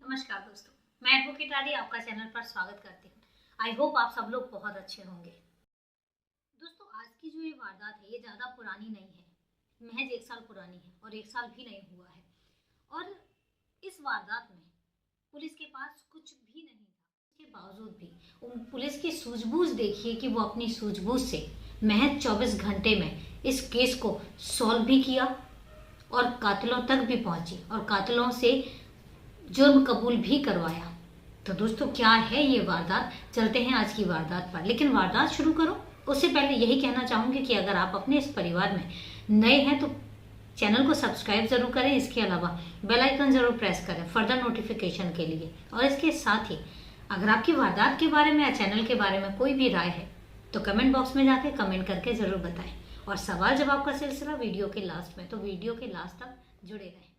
नमस्कार दोस्तों, मैं एडवोकेट रानी आपका चैनल पर स्वागत करती हूँ। आई होप आप सब लोग बहुत अच्छे होंगे। दोस्तों, आज की जो ये वारदात है ये ज़्यादा पुरानी नहीं है, महज 1 साल पुरानी है और 1 साल भी नहीं हुआ है। और इस वारदात में पुलिस के पास कुछ भी नहीं था, इसके बावजूद भी पुलिस की सूझबूझ देखिए कि वो अपनी सूझबूझ से महज 24 घंटे में इस केस को सॉल्व भी किया और कातिलों तक भी पहुंची और कातिलों से जुर्म कबूल भी करवाया। तो दोस्तों, क्या है ये वारदात? चलते हैं आज की वारदात पर। लेकिन वारदात शुरू करो उससे पहले यही कहना चाहूँगी कि अगर आप अपने इस परिवार में नए हैं तो चैनल को सब्सक्राइब जरूर करें। इसके अलावा बेल आइकन जरूर प्रेस करें फर्दर नोटिफिकेशन के लिए। और इसके साथ ही अगर आपकी वारदात के बारे में या चैनल के बारे में कोई भी राय है तो कमेंट बॉक्स में जाके कमेंट करके जरूर बताएं। और सवाल जवाब का सिलसिला वीडियो के लास्ट में, तो वीडियो के लास्ट तक जुड़े रहें।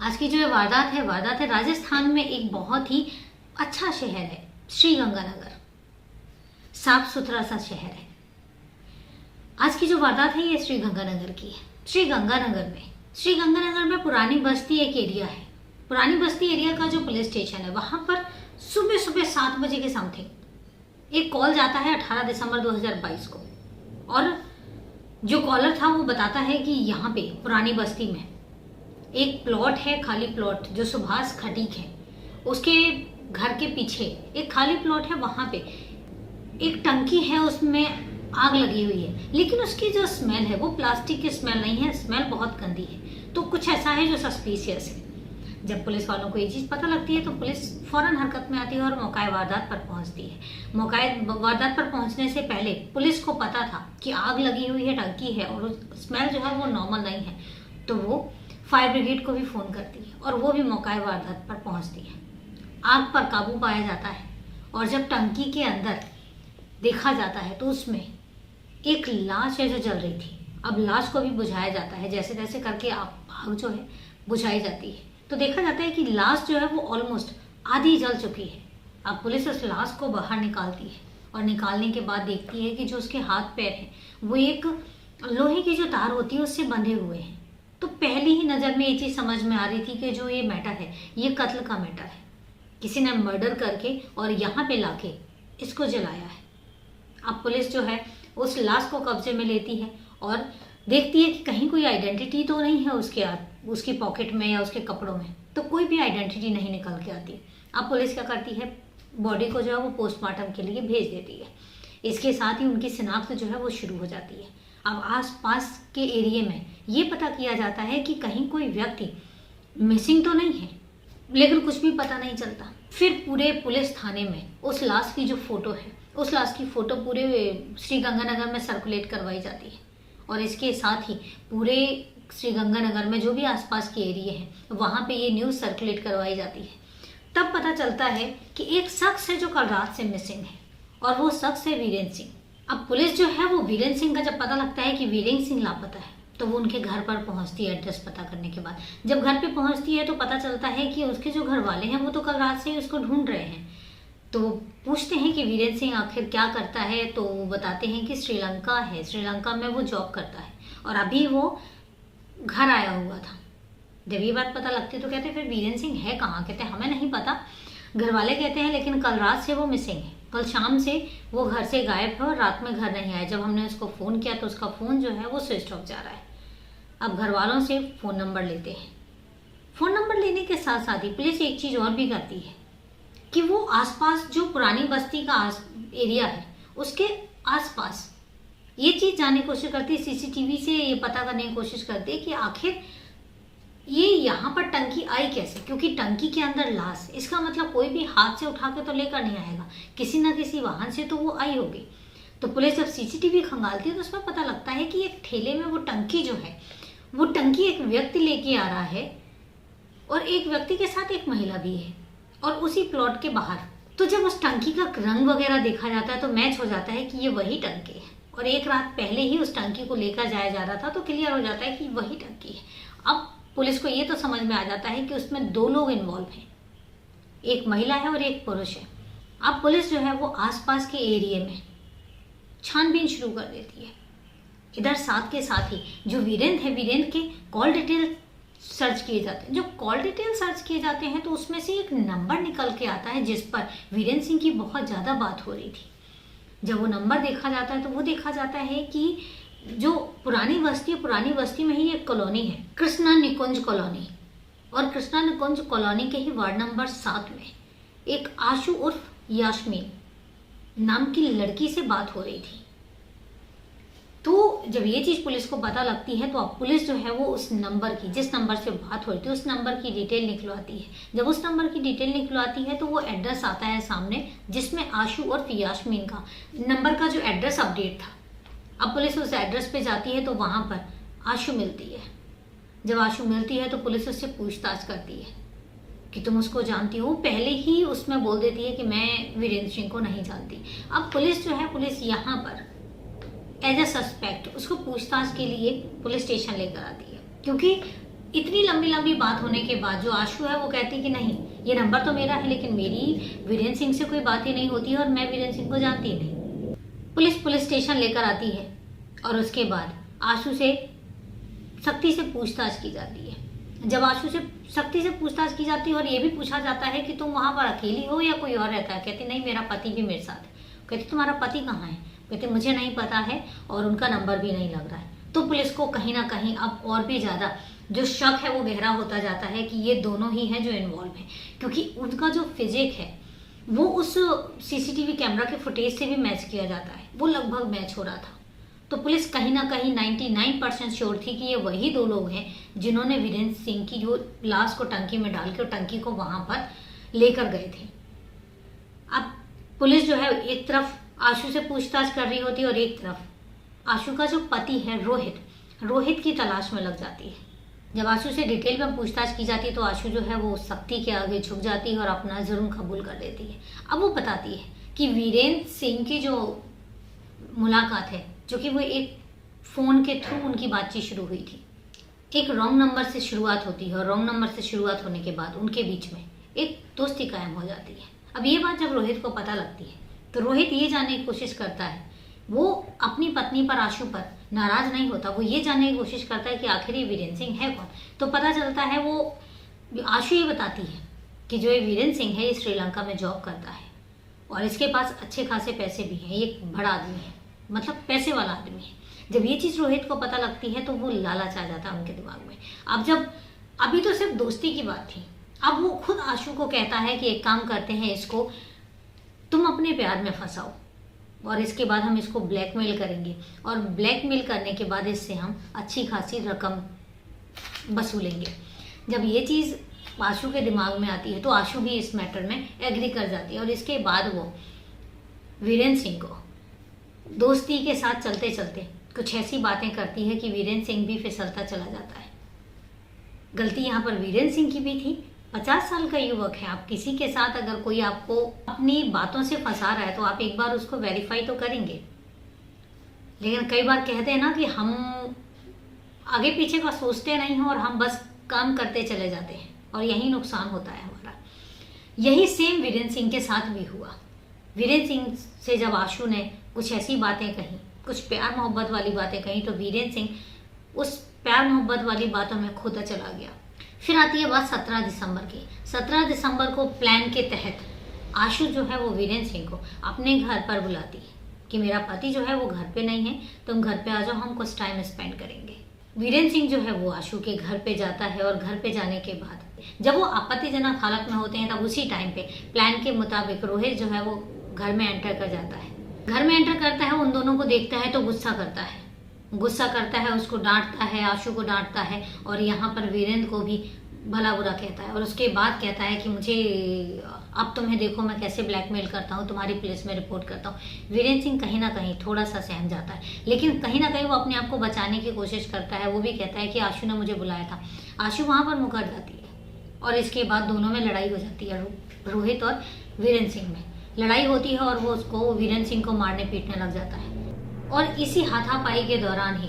आज की जो वारदात है राजस्थान में एक बहुत ही अच्छा शहर है श्रीगंगानगर। साफ सुथरा सा शहर है। आज की जो वारदात है ये श्रीगंगानगर की है। श्रीगंगानगर में पुरानी बस्ती एक एरिया है। पुरानी बस्ती एरिया का जो पुलिस स्टेशन है वहां पर सुबह सुबह 7 बजे के समथिंग एक कॉल जाता है 18 दिसंबर 2022 को। और जो कॉलर था वो बताता है कि यहाँ पे पुरानी बस्ती में एक प्लॉट है, खाली प्लॉट, जो सुभाष खटीक है उसके घर के पीछे एक खाली प्लॉट है। वहां पे एक टंकी है, उसमें आग लगी हुई है, लेकिन उसकी जो स्मेल है वो प्लास्टिक की स्मेल नहीं है, स्मेल बहुत गंदी है। तो कुछ ऐसा है जो सस्पिशियस है। जब पुलिस वालों को ये चीज पता लगती है तो पुलिस फौरन हरकत में आती है और मौका वारदात पर पहुंचती है। मौका वारदात पर पहुंचने से पहले पुलिस को पता था कि आग लगी हुई है, टंकी है और स्मेल जो है वो नॉर्मल नहीं है। तो वो फायर ब्रिगेड को भी फोन करती है और वो भी मौका वारदात पर पहुंचती है। आग पर काबू पाया जाता है और जब टंकी के अंदर देखा जाता है तो उसमें एक लाश है जो जल रही थी। अब लाश को भी बुझाया जाता है, जैसे तैसे करके आग जो है बुझाई जाती है। तो देखा जाता है कि लाश जो है वो ऑलमोस्ट आधी जल चुकी है। अब पुलिस उस लाश को बाहर निकालती है और निकालने के बाद देखती है कि जो उसके हाथ पैर हैं वो एक लोहे की जो तार होती है उससे बंधे हुए हैं। तो पहली ही नज़र में ये चीज़ समझ में आ रही थी कि जो ये मैटर है ये कत्ल का मैटर है। किसी ने मर्डर करके और यहाँ पे लाके इसको जलाया है। अब पुलिस जो है उस लाश को कब्जे में लेती है और देखती है कि कहीं कोई आइडेंटिटी तो नहीं है उसकी पॉकेट में या उसके कपड़ों में। तो कोई भी आइडेंटिटी नहीं निकल के आती। अब पुलिस क्या करती है, बॉडी को जो है वो पोस्टमार्टम के लिए भेज देती है। इसके साथ ही उनकी शिनाख्त जो है वो शुरू हो जाती है। अब आसपास के एरिया में ये पता किया जाता है कि कहीं कोई व्यक्ति मिसिंग तो नहीं है, लेकिन कुछ भी पता नहीं चलता। फिर पूरे पुलिस थाने में उस लाश की जो फोटो है, उस लाश की फोटो पूरे श्रीगंगानगर में सर्कुलेट करवाई जाती है। और इसके साथ ही पूरे श्रीगंगानगर में जो भी आसपास के एरिया है वहाँ पे ये न्यूज़ सर्कुलेट करवाई जाती है। तब पता चलता है कि एक शख्स है जो कल रात से मिसिंग है और वो शख्स है वीरेंद्र सिंह। अब पुलिस जो है वो वीरेंद्र सिंह का जब पता लगता है कि वीरेंद्र सिंह लापता है तो वो उनके घर पर पहुंचती है। एड्रेस पता करने के बाद जब घर पे पहुंचती है तो पता चलता है कि उसके जो घर वाले हैं वो तो कल रात से ही उसको ढूंढ रहे हैं। तो पूछते हैं कि वीरेंद्र सिंह आखिर क्या करता है, तो वो बताते हैं कि श्रीलंका है, श्रीलंका में वो जॉब करता है और अभी वो घर आया हुआ था। जब ये बात पता लगती है तो कहते हैं फिर वीरेंद्र सिंह है कहाँ? कहते हैं हमें नहीं पता। घर वाले कहते हैं लेकिन कल रात से वो मिसिंग है, कल शाम से वो घर से गायब है और रात में घर नहीं आया। जब हमने उसको फ़ोन किया तो उसका फ़ोन जो है वो स्विच ऑफ जा रहा है। अब घर वालों से फ़ोन नंबर लेते हैं। फ़ोन नंबर लेने के साथ साथ ही पुलिस एक चीज़ और भी करती है कि वो आसपास जो पुरानी बस्ती का एरिया है उसके आसपास ये चीज़ जानने की कोशिश करती है, सीसीटीवी से ये पता करने की कोशिश करती है कि आखिर ये यहाँ पर टंकी आई कैसे, क्योंकि टंकी के अंदर लाश, इसका मतलब कोई भी हाथ से उठा के तो लेकर नहीं आएगा, किसी ना किसी वाहन से तो वो आई होगी। तो पुलिस जब सीसीटीवी खंगालती है तो उसमें पता लगता है कि एक ठेले में वो टंकी जो है वो टंकी एक व्यक्ति लेके आ रहा है और एक व्यक्ति के साथ एक महिला भी है और उसी प्लॉट के बाहर। तो जब उस टंकी का रंग वगैरह देखा जाता है तो मैच हो जाता है कि ये वही टंकी है और एक रात पहले ही उस टंकी को लेकर जाया जा रहा था। तो क्लियर हो जाता है कि वही टंकी है। अब पुलिस को ये तो समझ में आ जाता है कि उसमें 2 लोग इन्वॉल्व हैं, एक महिला है और एक पुरुष है। अब पुलिस जो है वो आसपास के एरिया में छानबीन शुरू कर देती है। इधर साथ के साथ ही जो वीरेंद्र है, वीरेंद्र के कॉल डिटेल सर्च किए जाते हैं, जब कॉल डिटेल सर्च किए जाते हैं तो उसमें से एक नंबर निकल के आता है जिस पर वीरेंद्र सिंह की बहुत ज़्यादा बात हो रही थी। जब वो नंबर देखा जाता है तो वो देखा जाता है कि जो पुरानी बस्ती में ही एक कॉलोनी है, कृष्णा निकुंज कॉलोनी, और कृष्णा निकुंज कॉलोनी के ही वार्ड नंबर 7 में एक आशु उर्फ यास्मीन नाम की लड़की से बात हो रही थी। तो जब ये चीज़ पुलिस को पता लगती है तो अब पुलिस जो है वो उस नंबर की, जिस नंबर से बात हो रही थी उस नंबर की डिटेल निकलवाती है। जब उस नंबर की डिटेल निकलवाती है तो वो एड्रेस आता है सामने जिसमें आशु और यास्मीन का नंबर का जो एड्रेस अपडेट था। अब पुलिस उस एड्रेस पे जाती है तो वहाँ पर आशु मिलती है। जब आशु मिलती है तो पुलिस उससे पूछताछ करती है कि तुम उसको जानती हो। पहले ही उसमें बोल देती है कि मैं वीरेंद्र सिंह को नहीं जानती। अब पुलिस जो है, पुलिस यहाँ पर एज ए सस्पेक्ट उसको पूछताछ के लिए पुलिस स्टेशन लेकर आती है, क्योंकि इतनी लंबी लंबी बात होने के बाद जो आशु है वो कहती है कि नहीं, ये नंबर तो मेरा है लेकिन मेरी वीरेंद्र सिंह से कोई बात ही नहीं होती है और मैं वीरेंद्र सिंह को जानती ही नहीं। पुलिस स्टेशन लेकर आती है और उसके बाद आशु से सख्ती से पूछताछ की जाती है। जब आशु से सख्ती से पूछताछ की जाती है और ये भी पूछा जाता है कि तुम वहाँ पर अकेली हो या कोई और रहता है, कहती नहीं, मेरा पति भी मेरे साथ है। कहती तुम्हारा पति कहाँ है? कहते मुझे नहीं पता है और उनका नंबर भी नहीं लग रहा है। तो पुलिस को कहीं ना कहीं अब और भी ज़्यादा जो शक है वो गहरा होता जाता है कि ये दोनों ही हैं जो इन्वॉल्व हैं, क्योंकि उनका जो फिजिक है वो उस सीसीटीवी कैमरा के फुटेज से भी मैच किया जाता है, वो लगभग मैच हो रहा था। तो पुलिस कहीं ना कहीं 99% श्योर थी कि ये वही दो लोग हैं जिन्होंने वीरेंद्र सिंह की जो लाश को टंकी में डाल के टंकी को वहां पर लेकर गए थे। अब पुलिस जो है एक तरफ आशु से पूछताछ कर रही होती है और एक तरफ आशु का जो पति है रोहित की तलाश में लग जाती है। जब आशु से डिटेल में पूछताछ की जाती है तो आशु जो है वो सख्ती के आगे झुक जाती है और अपना जुर्म कबूल कर लेती है। अब वो बताती है कि वीरेंद्र सिंह की जो मुलाकात है, जो कि वो एक फ़ोन के थ्रू उनकी बातचीत शुरू हुई थी, एक रॉन्ग नंबर से शुरुआत होती है और रॉन्ग नंबर से शुरुआत होने के बाद उनके बीच में एक दोस्ती कायम हो जाती है। अब ये बात जब रोहित को पता लगती है तो रोहित ये जानने की कोशिश करता है, वो अपनी पत्नी पर आशु पर नाराज नहीं होता, वो ये जानने की कोशिश करता है कि आखिर ये वीरेंद्र सिंह है कौन। तो पता चलता है, वो आशु ये बताती है कि जो ये वीरेंद्र सिंह है ये श्रीलंका में जॉब करता है और इसके पास अच्छे खासे पैसे भी हैं, ये एक बड़ा आदमी है, मतलब पैसे वाला आदमी है। जब ये चीज़ रोहित को पता लगती है तो वो लालच आ जाता है उनके दिमाग में। अब जब अभी तो सिर्फ दोस्ती की बात थी, अब वो खुद आशु को कहता है कि एक काम करते हैं, इसको तुम अपने प्यार में फंसाओ और इसके बाद हम इसको ब्लैकमेल करेंगे और ब्लैकमेल करने के बाद इससे हम अच्छी खासी रकम वसूलेंगे। जब ये चीज़ आशु के दिमाग में आती है तो आशु भी इस मैटर में एग्री कर जाती है और इसके बाद वो वीरेंद्र सिंह को दोस्ती के साथ चलते चलते कुछ ऐसी बातें करती है कि वीरेंद्र सिंह भी फिसलता चला जाता है। गलती यहाँ पर वीरेंद्र सिंह की भी थी। 50 साल का युवक है, आप किसी के साथ अगर कोई आपको अपनी बातों से फंसा रहा है तो आप एक बार उसको वेरीफाई तो करेंगे। लेकिन कई बार कहते हैं ना कि हम आगे पीछे का सोचते नहीं हैं और हम बस काम करते चले जाते हैं और यही नुकसान होता है हमारा। यही सेम वीरेंद्र सिंह के साथ भी हुआ। वीरेंद्र सिंह से जब आशु ने कुछ ऐसी बातें कही, कुछ प्यार मोहब्बत वाली बातें कही, तो वीरेंद्र सिंह उस प्यार मोहब्बत वाली बातों में खोता चला गया। फिर आती है बात 17 दिसंबर की। 17 दिसंबर को प्लान के तहत आशु जो है वो वीरेंद्र सिंह को अपने घर पर बुलाती है कि मेरा पति जो है वो घर पे नहीं है, तुम घर पे आ जाओ, हम कुछ टाइम स्पेंड करेंगे। वीरेंद्र सिंह जो है वो आशु के घर पे जाता है और घर पे जाने के बाद जब वो आपत्तिजनक हालत में होते हैं तब उसी टाइम पे प्लान के मुताबिक रोहित जो है वो घर में एंटर कर जाता है। घर में एंटर करता है, उन दोनों को देखता है तो गुस्सा करता है, उसको डांटता है, आशु को डांटता है और यहाँ पर वीरेंद्र को भी भला बुरा कहता है और उसके बाद कहता है कि मुझे अब तुम्हें देखो मैं कैसे ब्लैकमेल करता हूँ, तुम्हारी पुलिस में रिपोर्ट करता हूँ। वीरेंद्र सिंह कहीं ना कहीं थोड़ा सा सहम जाता है, लेकिन कहीं ना कहीं वो अपने आप को बचाने की कोशिश करता है। वो भी कहता है कि आशु ने मुझे बुलाया था। आशु वहाँ पर मुकर जाती है और इसके बाद दोनों में लड़ाई हो जाती है, रोहित और वीरेंद्र सिंह में लड़ाई होती है और वो उसको वीरेंद्र सिंह को मारने पीटने लग जाता है। और इसी हाथापाई के दौरान ही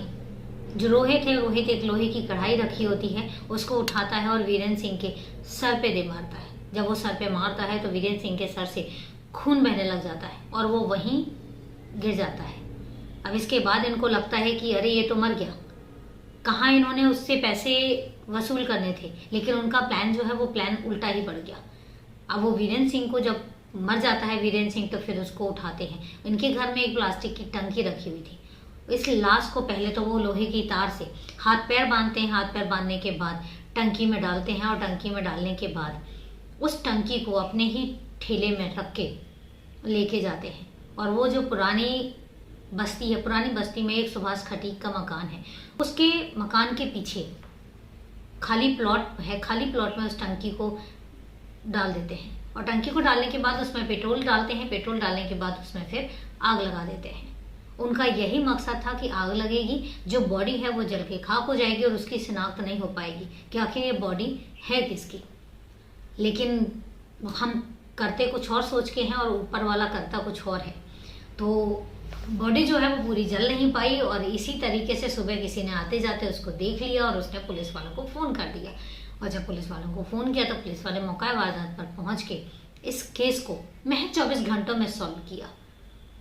जो रोहित एक लोहे की कढ़ाई रखी होती है उसको उठाता है और वीरेंद्र सिंह के सर पे दे मारता है। जब वो सर पे मारता है तो वीरेंद्र सिंह के सर से खून बहने लग जाता है और वो वहीं गिर जाता है। अब इसके बाद इनको लगता है कि अरे ये तो मर गया। कहाँ इन्होंने उससे पैसे वसूल करने थे, लेकिन उनका प्लान जो है वो प्लान उल्टा ही पड़ गया। अब वो वीरेंद्र सिंह को जब मर जाता है वीरेंद्र सिंह, तो फिर उसको उठाते हैं। इनके घर में एक प्लास्टिक की टंकी रखी हुई थी। इस लाश को पहले तो वो लोहे की तार से हाथ पैर बांधते हैं। हाथ पैर बांधने के बाद टंकी में डालते हैं, और टंकी में डालने के बाद उस टंकी को अपने ही ठेले में रख के लेके जाते हैं। और वो जो पुरानी बस्ती है, पुरानी बस्ती में एक सुभाष खटीक का मकान है, उसके मकान के पीछे खाली प्लॉट है। खाली प्लॉट में उस टंकी को डाल देते हैं, और टंकी को डालने के बाद उसमें पेट्रोल डालते हैं। पेट्रोल डालने के बाद उसमें फिर आग लगा देते हैं। उनका यही मकसद था कि आग लगेगी, जो बॉडी है वो जल के खाक हो जाएगी और उसकी शिनाख्त नहीं हो पाएगी कि आखिर ये बॉडी है किसकी। लेकिन हम करते कुछ और सोच के हैं और ऊपर वाला करता कुछ और है। तो बॉडी जो है वो पूरी जल नहीं पाई, और इसी तरीके से सुबह किसी ने आते जाते उसको देख लिया और उसने पुलिस वालों को फ़ोन कर दिया। और जब पुलिस वालों को फ़ोन किया तो पुलिस वाले मौका वारदात पर पहुंच के इस केस को महज 24 घंटों में सॉल्व किया।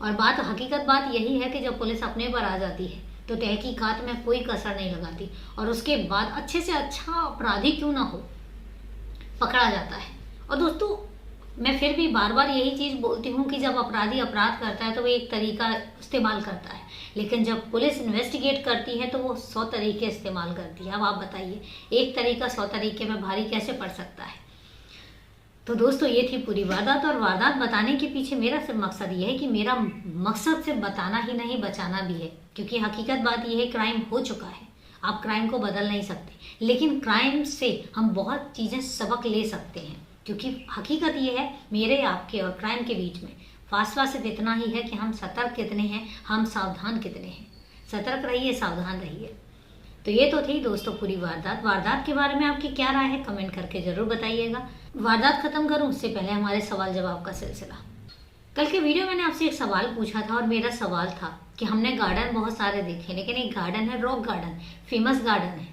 और हकीकत बात यही है कि जब पुलिस अपने पर आ जाती है तो तहकीकात में कोई कसर नहीं लगाती, और उसके बाद अच्छे से अच्छा अपराधी क्यों ना हो पकड़ा जाता है। और दोस्तों, मैं फिर भी बार बार यही चीज़ बोलती हूँ कि जब अपराधी अपराध करता है तो वो एक तरीका इस्तेमाल करता है, लेकिन जब पुलिस इन्वेस्टिगेट करती है तो वो 100 तरीके इस्तेमाल करती है। अब आप बताइए, एक तरीका 100 तरीके में भारी कैसे पड़ सकता है। तो दोस्तों, ये थी पूरी वारदात, और वारदात बताने के पीछे मेरा सिर्फ मकसद ये है कि मेरा मकसद सिर्फ बताना ही नहीं, बचाना भी है। क्योंकि हकीकत बात ये है, क्राइम हो चुका है, आप क्राइम को बदल नहीं सकते, लेकिन क्राइम से हम बहुत चीज़ें सबक ले सकते हैं। क्योंकि हकीकत ये है, मेरे आपके और क्राइम के बीच में फासला सिर्फ इतना ही है कि हम सतर्क कितने हैं, हम सावधान कितने हैं। सतर्क रहिए, सावधान रहिए। तो ये तो थी दोस्तों पूरी वारदात के बारे में आपकी क्या राय है, कमेंट करके जरूर बताइएगा। वारदात खत्म करूं उससे पहले हमारे सवाल जवाब का सिलसिला। कल के वीडियो मैंने आपसे एक सवाल पूछा था, और मेरा सवाल था कि हमने गार्डन बहुत सारे देखे, लेकिन एक गार्डन है रॉक गार्डन, फेमस गार्डन है,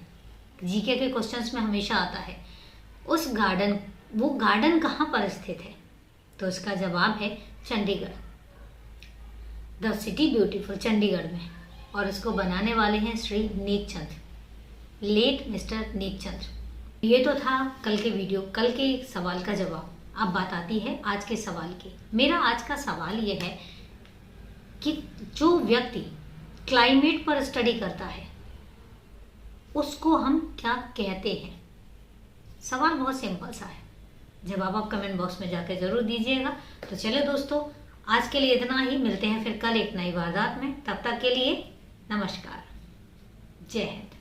जीके के क्वेश्चंस में हमेशा आता है। वो गार्डन कहाँ पर स्थित है? तो इसका जवाब है Chandigarh, the city beautiful, Chandigarh में। और इसको बनाने वाले हैं श्री नेकचंद, लेट मिस्टर नेकचंद। ये तो था कल के सवाल का जवाब। अब बात आती है आज के सवाल की। मेरा आज का सवाल ये है कि जो व्यक्ति क्लाइमेट पर स्टडी करता है उसको हम क्या कहते हैं? सवाल बहुत सिंपल सा है, जवाब आप कमेंट बॉक्स में जाकर जरूर दीजिएगा। तो चलिए दोस्तों, आज के लिए इतना ही। मिलते हैं फिर कल एक नई वारदात में। तब तक के लिए नमस्कार, जय हिंद।